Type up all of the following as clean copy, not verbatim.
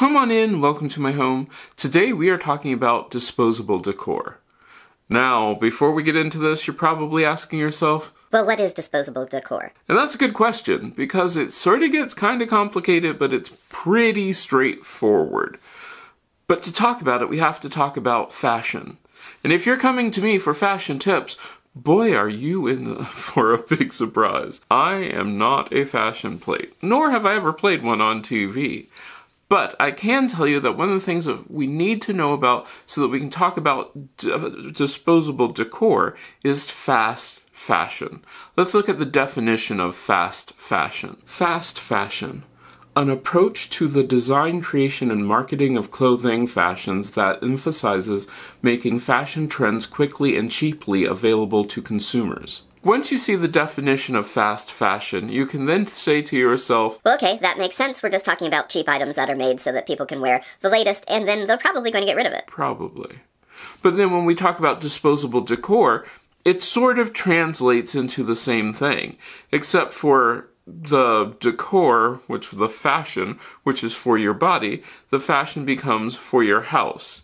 Come on in, welcome to my home. Today we are talking about disposable decor. Now, before we get into this, you're probably asking yourself, well, what is disposable decor? And that's a good question, because it sort of gets kind of complicated, but it's pretty straightforward. But to talk about it, we have to talk about fashion. And if you're coming to me for fashion tips, boy, are you in for a big surprise. I am not a fashion plate, nor have I ever played one on TV. But I can tell you that one of the things that we need to know about so that we can talk about disposable decor is fast fashion. Let's look at the definition of fast fashion. Fast fashion. An approach to the design, creation, and marketing of clothing fashions that emphasizes making fashion trends quickly and cheaply available to consumers. Once you see the definition of fast fashion, you can then say to yourself, well, okay, that makes sense. We're just talking about cheap items that are made so that people can wear the latest, and then they're probably going to get rid of it. Probably. But then when we talk about disposable decor, it sort of translates into the same thing, except for the decor, the fashion, which is for your body, the fashion becomes for your house.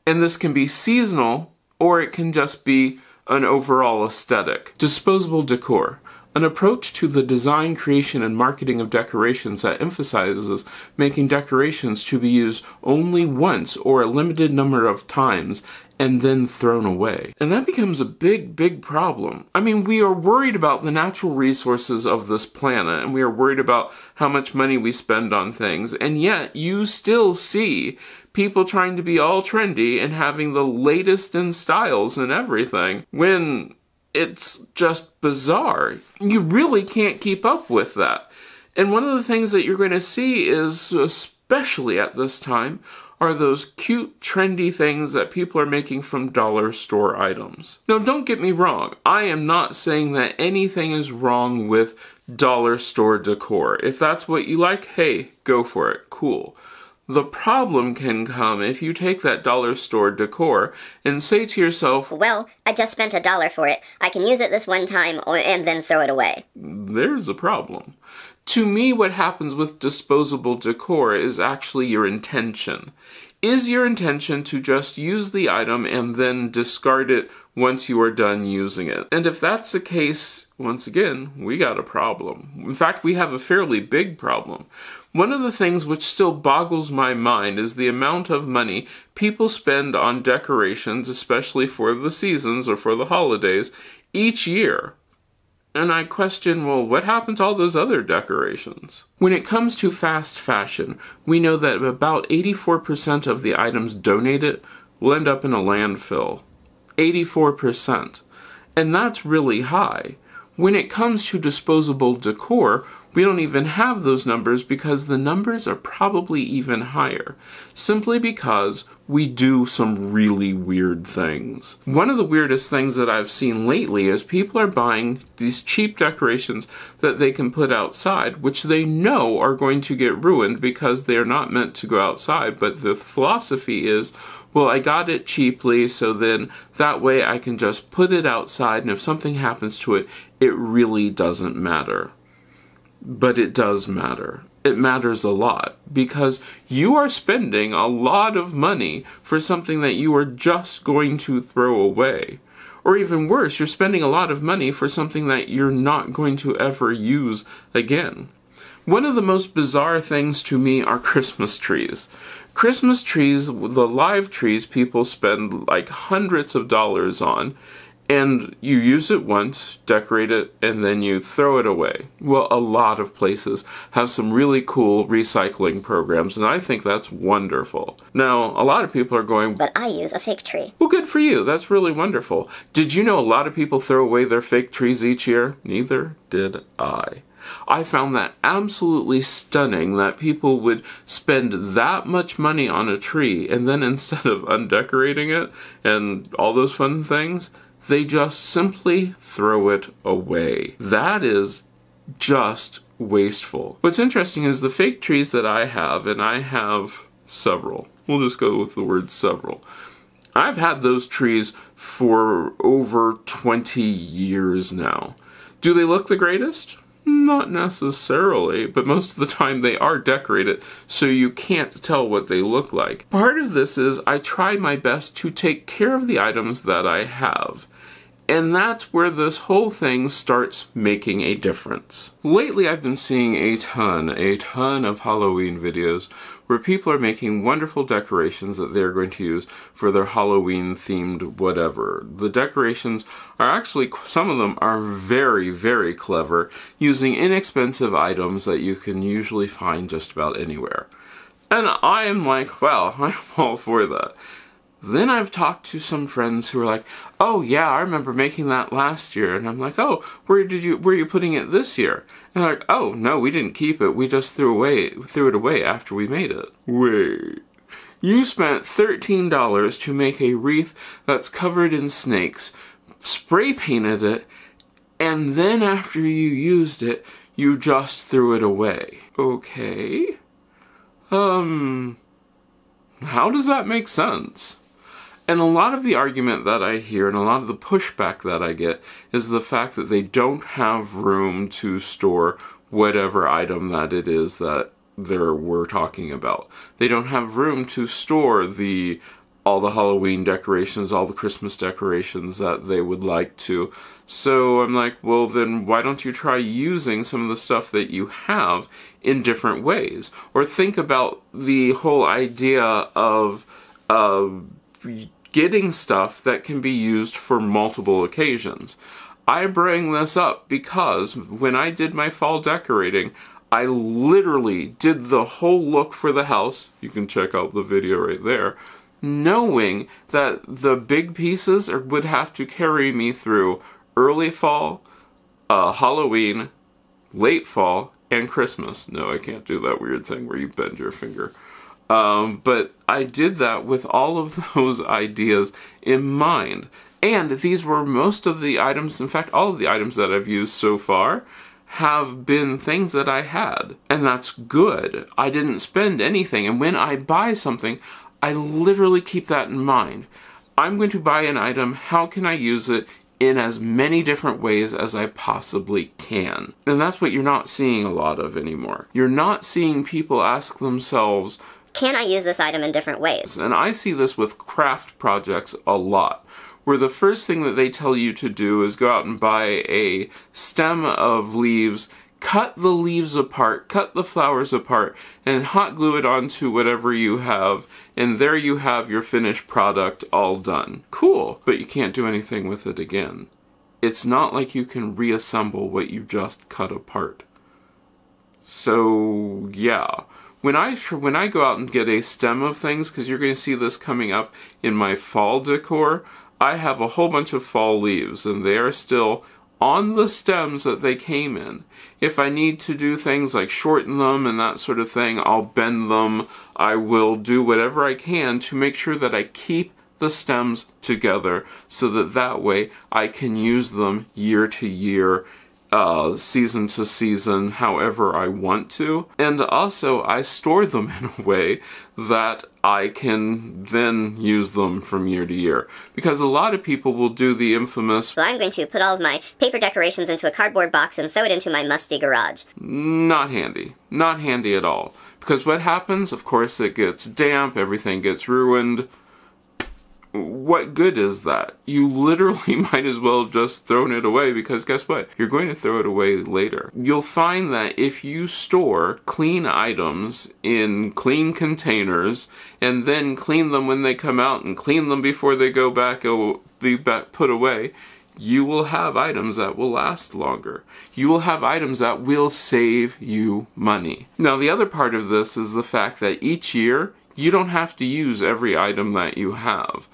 And this can be seasonal, or it can just be an overall aesthetic. Disposable decor. An approach to the design, creation, and marketing of decorations that emphasizes making decorations to be used only once or a limited number of times and then thrown away. And that becomes a big problem. I mean, we are worried about the natural resources of this planet, and we are worried about how much money we spend on things, and yet you still see people trying to be all trendy and having the latest in styles and everything, when it's just bizarre. You really can't keep up with that. And one of the things that you're going to see is, especially at this time, are those cute, trendy things that people are making from dollar store items. Now, don't get me wrong. I am not saying that anything is wrong with dollar store decor. If that's what you like, hey, go for it. Cool. The problem can come if you take that dollar store decor and say to yourself, well, I just spent $1 for it. I can use it this one time and then throw it away. There's a problem. To me, what happens with disposable decor is actually your intention. Is your intention to just use the item and then discard it once you are done using it? And if that's the case, once again, we got a problem. In fact, we have a fairly big problem. One of the things which still boggles my mind is the amount of money people spend on decorations, especially for the seasons or for the holidays, each year. And I question, well, what happened to all those other decorations? When it comes to fast fashion, we know that about 84% of the items donated will end up in a landfill. 84%. And that's really high. When it comes to disposable decor, we don't even have those numbers because the numbers are probably even higher, simply because we do some really weird things. One of the weirdest things that I've seen lately is people are buying these cheap decorations that they can put outside, which they know are going to get ruined because they're not meant to go outside, but the philosophy is, well, I got it cheaply, so then that way I can just put it outside, and if something happens to it, it really doesn't matter. But it does matter. It matters a lot, because you are spending a lot of money for something that you are just going to throw away. Or even worse, you're spending a lot of money for something that you're not going to ever use again. One of the most bizarre things to me are Christmas trees. Christmas trees, the live trees, people spend like hundreds of dollars on, and you use it once, decorate it, and then you throw it away. Well, a lot of places have some really cool recycling programs, and I think that's wonderful. Now, a lot of people are going, but I use a fake tree. Well, good for you. That's really wonderful. Did you know a lot of people throw away their fake trees each year? Neither did I. I found that absolutely stunning that people would spend that much money on a tree, and then instead of undecorating it and all those fun things, they just simply throw it away. That is just wasteful. What's interesting is the fake trees that I have, and I have several. We'll just go with the word several. I've had those trees for over 20 years now. Do they look the greatest? Not necessarily, but most of the time they are decorated, so you can't tell what they look like. Part of this is I try my best to take care of the items that I have. And that's where this whole thing starts making a difference. Lately I've been seeing a ton of Halloween videos where people are making wonderful decorations that they're going to use for their Halloween themed whatever. The decorations are actually, some of them are very, very clever, using inexpensive items that you can usually find just about anywhere. And I am like, well, I'm all for that. Then I've talked to some friends who are like, oh yeah, I remember making that last year. And I'm like, oh, where are you putting it this year? And they're like, oh, no, we didn't keep it. We just threw it away after we made it. Wait. You spent $13 to make a wreath that's covered in snakes, spray painted it, and then after you used it, you just threw it away. Okay. How does that make sense? And a lot of the argument that I hear and a lot of the pushback that I get is the fact that they don't have room to store whatever item that it is that we're talking about. They don't have room to store all the Halloween decorations, all the Christmas decorations that they would like to. So I'm like, well then why don't you try using some of the stuff that you have in different ways? Or think about the whole idea of getting stuff that can be used for multiple occasions. I bring this up because when I did my fall decorating, I literally did the whole look for the house. You can check out the video right there. Knowing that the big pieces would have to carry me through early fall, Halloween, late fall, and Christmas. No, I can't do that weird thing where you bend your finger. But I did that with all of those ideas in mind. And these were most of the items, in fact, all of the items that I've used so far have been things that I had. And that's good. I didn't spend anything. And when I buy something, I literally keep that in mind. I'm going to buy an item. How can I use it in as many different ways as I possibly can? And that's what you're not seeing a lot of anymore. You're not seeing people ask themselves, can I use this item in different ways? And I see this with craft projects a lot, where the first thing that they tell you to do is go out and buy a stem of leaves, cut the leaves apart, cut the flowers apart, and hot glue it onto whatever you have, and there you have your finished product all done. Cool, but you can't do anything with it again. It's not like you can reassemble what you just cut apart. So, yeah. When I go out and get a stem of things, because you're going to see this coming up in my fall decor, I have a whole bunch of fall leaves, and they are still on the stems that they came in. If I need to do things like shorten them and that sort of thing, I'll bend them. I will do whatever I can to make sure that I keep the stems together so that way I can use them year to year, season to season, however I want to. And also I store them in a way that I can then use them from year to year. Because a lot of people will do the infamous, so I'm going to put all of my paper decorations into a cardboard box and throw it into my musty garage. Not handy. Not handy at all. Because what happens? Of course it gets damp, everything gets ruined. What good is that? You literally might as well just thrown it away, because guess what? You're going to throw it away later. You'll find that if you store clean items in clean containers and then clean them when they come out and clean them before they go back put away, you will have items that will last longer. You will have items that will save you money. Now, the other part of this is the fact that each year you don't have to use every item that you have.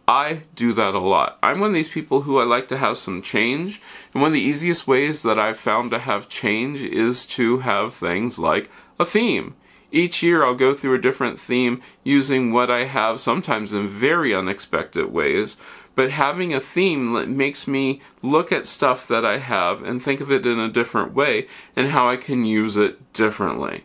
I do that a lot. I'm one of these people who I like to have some change, and one of the easiest ways that I've found to have change is to have things like a theme. Each year I'll go through a different theme using what I have, sometimes in very unexpected ways, but having a theme that makes me look at stuff that I have and think of it in a different way and how I can use it differently.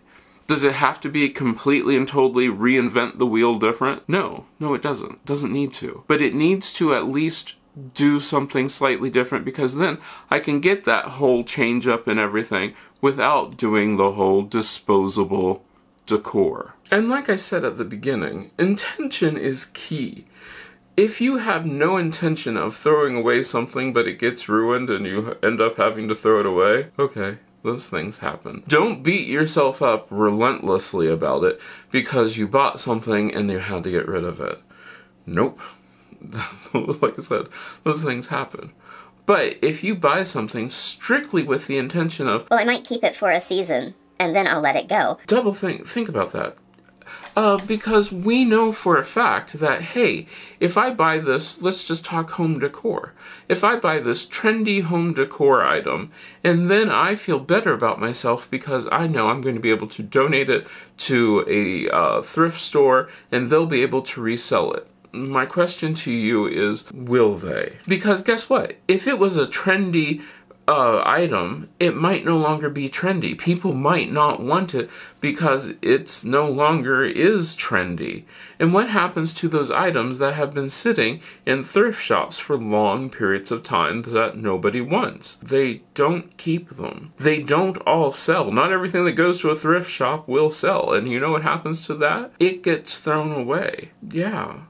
Does it have to be completely and totally reinvent the wheel different? No, it doesn't. It doesn't need to. But it needs to at least do something slightly different, because then I can get that whole change up and everything without doing the whole disposable decor. And like I said at the beginning, intention is key. If you have no intention of throwing away something but it gets ruined and you end up having to throw it away, okay, those things happen. Don't beat yourself up relentlessly about it because you bought something and you had to get rid of it. Nope. Like I said, those things happen. But if you buy something strictly with the intention of, well, I might keep it for a season and then I'll let it go. Think about that. Because we know for a fact that, hey, if I buy this, let's just talk home decor. If I buy this trendy home decor item, and then I feel better about myself because I know I'm going to be able to donate it to a thrift store, and they'll be able to resell it. My question to you is, will they? Because guess what? If it was a trendy item, it might no longer be trendy. People might not want it because it's no longer is trendy. And what happens to those items that have been sitting in thrift shops for long periods of time that nobody wants? They don't keep them. They don't all sell. Not everything that goes to a thrift shop will sell. And you know what happens to that? It gets thrown away. Yeah.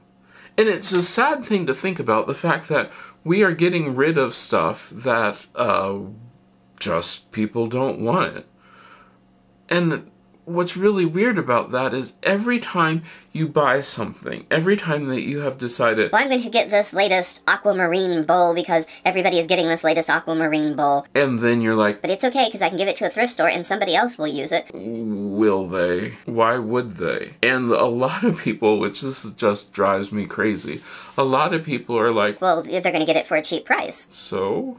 And it's a sad thing to think about, the fact that we are getting rid of stuff that just people don't want. And what's really weird about that is every time you buy something, every time that you have decided, well, I'm going to get this latest aquamarine bowl because everybody is getting this latest aquamarine bowl. And then you're like, but it's okay because I can give it to a thrift store and somebody else will use it. Will they? Why would they? And a lot of people, which this just drives me crazy, a lot of people are like, well, they're going to get it for a cheap price. So?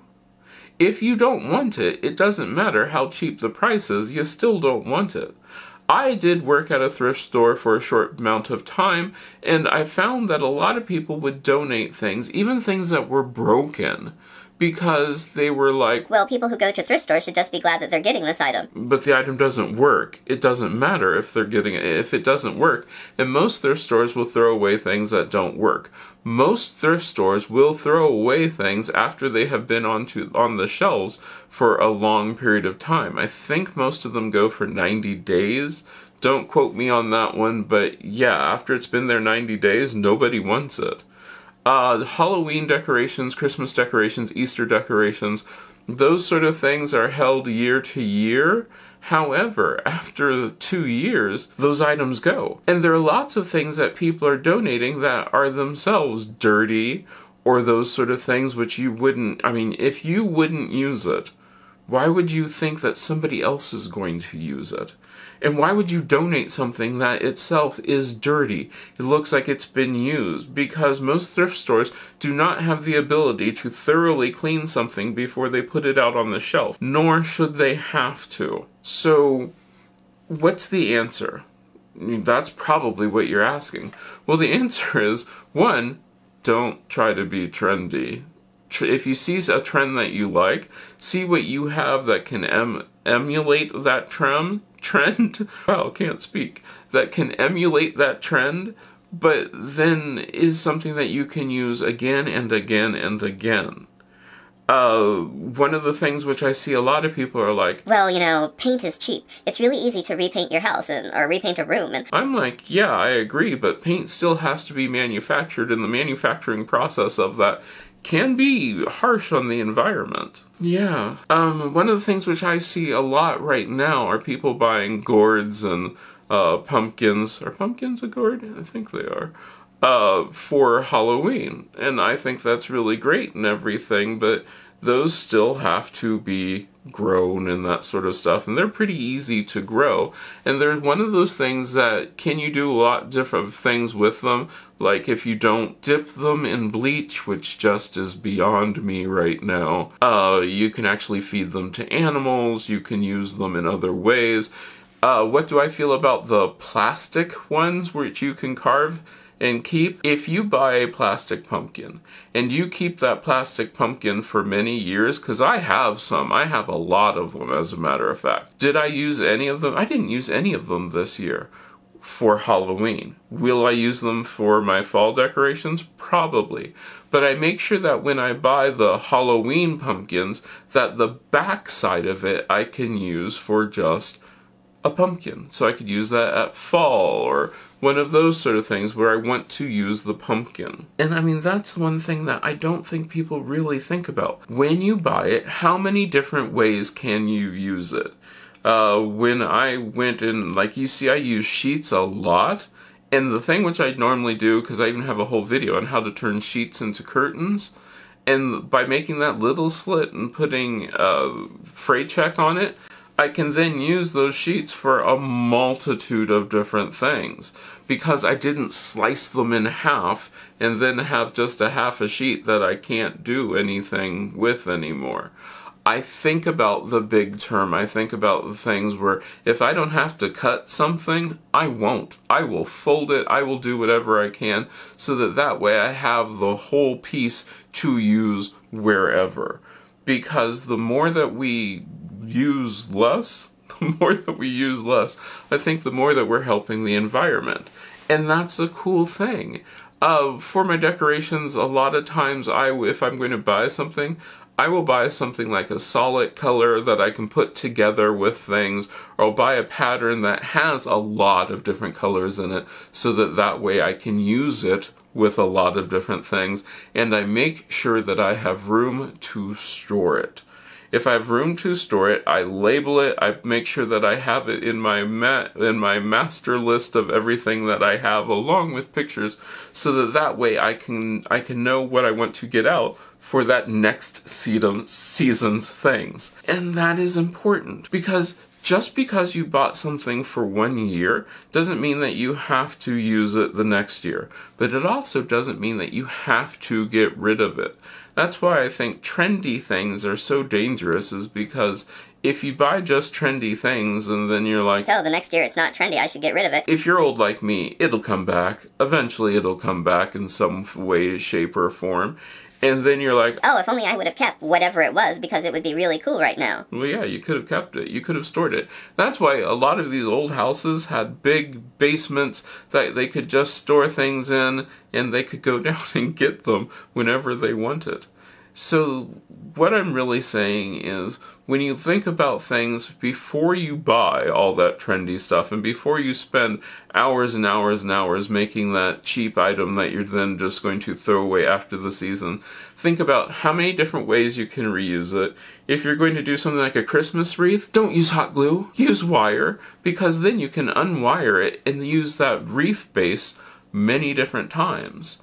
If you don't want it, it doesn't matter how cheap the price is, you still don't want it. I did work at a thrift store for a short amount of time, and I found that a lot of people would donate things, even things that were broken, because they were like, well, people who go to thrift stores should just be glad that they're getting this item. But the item doesn't work. It doesn't matter if they're getting it. If it doesn't work, and most thrift stores will throw away things that don't work. Most thrift stores will throw away things after they have been on the shelves for a long period of time. I think most of them go for 90 days. Don't quote me on that one, but yeah, after it's been there 90 days, nobody wants it. Halloween decorations, Christmas decorations, Easter decorations, those sort of things are held year to year. However, after 2 years, those items go. And there are lots of things that people are donating that are themselves dirty, or those sort of things which you wouldn't, if you wouldn't use it, why would you think that somebody else is going to use it? And why would you donate something that itself is dirty? It looks like it's been used, because most thrift stores do not have the ability to thoroughly clean something before they put it out on the shelf, nor should they have to. So, what's the answer? That's probably what you're asking. Well, the answer is, 1, don't try to be trendy. If you see a trend that you like, see what you have that can emulate that trend. Wow, can't speak. That can emulate that trend, but then is something that you can use again and again and again. One of the things which I see a lot of people are like, well, paint is cheap. It's really easy to repaint your house or repaint a room. And I'm like, yeah, I agree, but paint still has to be manufactured, and the manufacturing process of that can be harsh on the environment. Yeah. One of the things which I see a lot right now are people buying gourds and pumpkins. Are pumpkins a gourd? I think they are. For Halloween. And I think that's really great and everything, but those still have to be grown and that sort of stuff, and they're pretty easy to grow. And they're one of those things that, can you do a lot different things with them? Like if you don't dip them in bleach, which just is beyond me right now, you can actually feed them to animals, you can use them in other ways. What do I feel about the plastic ones which you can carve and keep? If you buy a plastic pumpkin and you keep that plastic pumpkin for many years, because I have some, I have a lot of them as a matter of fact. Did I use any of them? I didn't use any of them this year. for Halloween. Will I use them for my fall decorations? Probably. But I make sure that when I buy the Halloween pumpkins, that the back side of it I can use for just a pumpkin. So I could use that at fall or one of those sort of things where I want to use the pumpkin. And I mean, that's one thing that I don't think people really think about. When you buy it, how many different ways can you use it? When I went in, like you see, I use sheets a lot. And the thing which I normally do, because I even have a whole video on how to turn sheets into curtains, and by making that little slit and putting fray check on it, I can then use those sheets for a multitude of different things, because I didn't slice them in half and then have just a half a sheet that I can't do anything with anymore. I think about the big term. I think about the things where if I don't have to cut something, I won't. I will fold it. I will do whatever I can so that way I have the whole piece to use wherever. Because the more that we use less, I think the more that we're helping the environment. And that's a cool thing. For my decorations, a lot of times if I'm going to buy something, I will buy something like a solid color that I can put together with things, or I'll buy a pattern that has a lot of different colors in it so that way I can use it with a lot of different things, and I make sure that I have room to store it. If I have room to store it, I label it, I make sure that I have it in my master list of everything that I have along with pictures, so that way I can know what I want to get out for that next season's things. And that is important, because just because you bought something for 1 year doesn't mean that you have to use it the next year. But it also doesn't mean that you have to get rid of it. That's why I think trendy things are so dangerous, is because if you buy just trendy things and then you're like, oh, the next year it's not trendy, I should get rid of it. If you're old like me, it'll come back. Eventually it'll come back in some way, shape, or form. And then you're like, oh, if only I would have kept whatever it was, because it would be really cool right now. Well, yeah, you could have kept it. You could have stored it. That's why a lot of these old houses had big basements that they could just store things in, and they could go down and get them whenever they wanted. So what I'm really saying is, when you think about things before you buy all that trendy stuff, and before you spend hours and hours and hours making that cheap item that you're then just going to throw away after the season, think about how many different ways you can reuse it. If you're going to do something like a Christmas wreath, don't use hot glue, use wire, because then you can unwire it and use that wreath base many different times.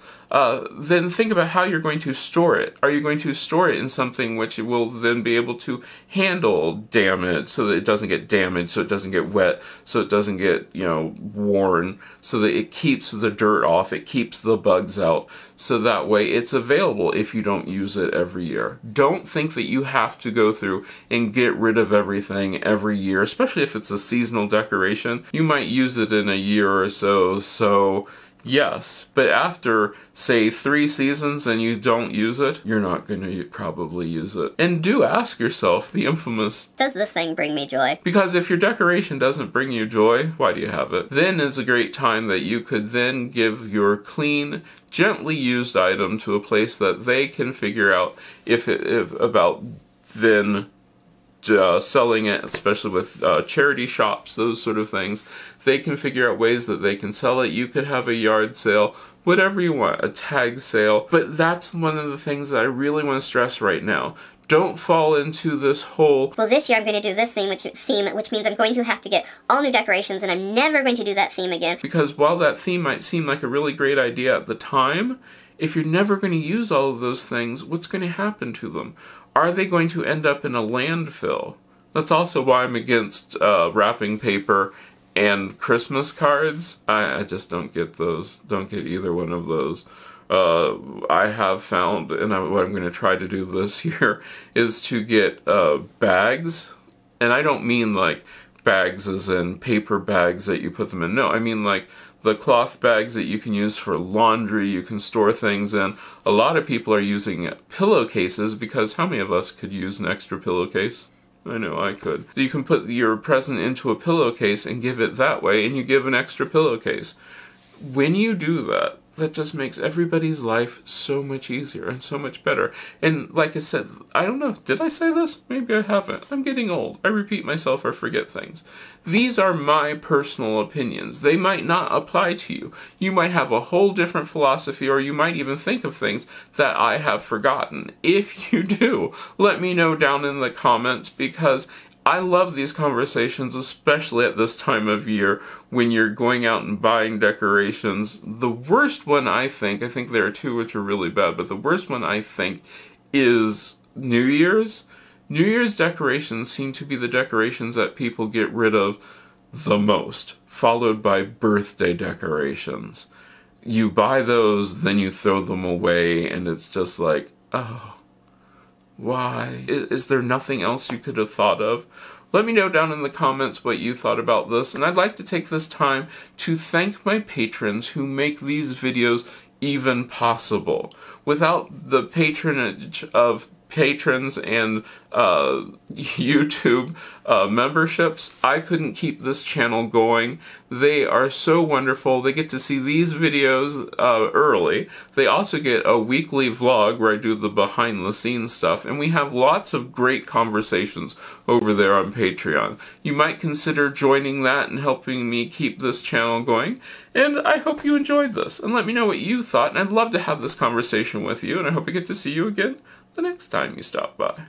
Then think about how you're going to store it. Are you going to store it in something which will then be able to handle damage, so that it doesn't get damaged, so it doesn't get wet, so it doesn't get, worn, so that it keeps the dirt off, it keeps the bugs out, so that way it's available if you don't use it every year. Don't think that you have to go through and get rid of everything every year, especially if it's a seasonal decoration. You might use it in a year or so yes, but after, say, 3 seasons and you don't use it, you're not going to probably use it. And do ask yourself the infamous, does this thing bring me joy? Because if your decoration doesn't bring you joy, why do you have it? Then is a great time that you could then give your clean, gently used item to a place that they can figure out about then selling it, especially with charity shops, those sort of things. They can figure out ways that they can sell it. You could have a yard sale, whatever you want, a tag sale. But that's one of the things that I really want to stress right now. Don't fall into this whole, well, this year I'm going to do this theme, which means I'm going to have to get all new decorations, and I'm never going to do that theme again. Because while that theme might seem like a really great idea at the time, if you're never going to use all of those things, what's going to happen to them? Are they going to end up in a landfill? That's also why I'm against wrapping paper and Christmas cards. I just don't get those. Don't get either one of those. I have found, and what I'm going to try to do this year, is to get bags. And I don't mean like bags as in paper bags that you put them in. No, I mean like the cloth bags that you can use for laundry, you can store things in. A lot of people are using pillowcases, because how many of us could use an extra pillowcase? I know I could. You can put your present into a pillowcase and give it that way, and you give an extra pillowcase. When you do that, that just makes everybody's life so much easier and so much better. And like I said, I don't know, did I say this? Maybe I haven't. I'm getting old. I repeat myself or forget things. These are my personal opinions. They might not apply to you. You might have a whole different philosophy, or you might even think of things that I have forgotten. If you do, let me know down in the comments, because I love these conversations, especially at this time of year when you're going out and buying decorations. The worst one, I think there are two which are really bad, but the worst one, I think, is New Year's. New Year's decorations seem to be the decorations that people get rid of the most, followed by birthday decorations. You buy those, then you throw them away, and it's just like, oh, why? Is there nothing else you could have thought of? Let me know down in the comments what you thought about this, and I'd like to take this time to thank my patrons who make these videos even possible. Without the patronage of patrons and YouTube memberships, I couldn't keep this channel going. They are so wonderful. They get to see these videos early. They also get a weekly vlog where I do the behind the scenes stuff, and we have lots of great conversations over there on Patreon. You might consider joining that and helping me keep this channel going, and I hope you enjoyed this, and let me know what you thought, and I'd love to have this conversation with you, and I hope I get to see you again the next time you stop by.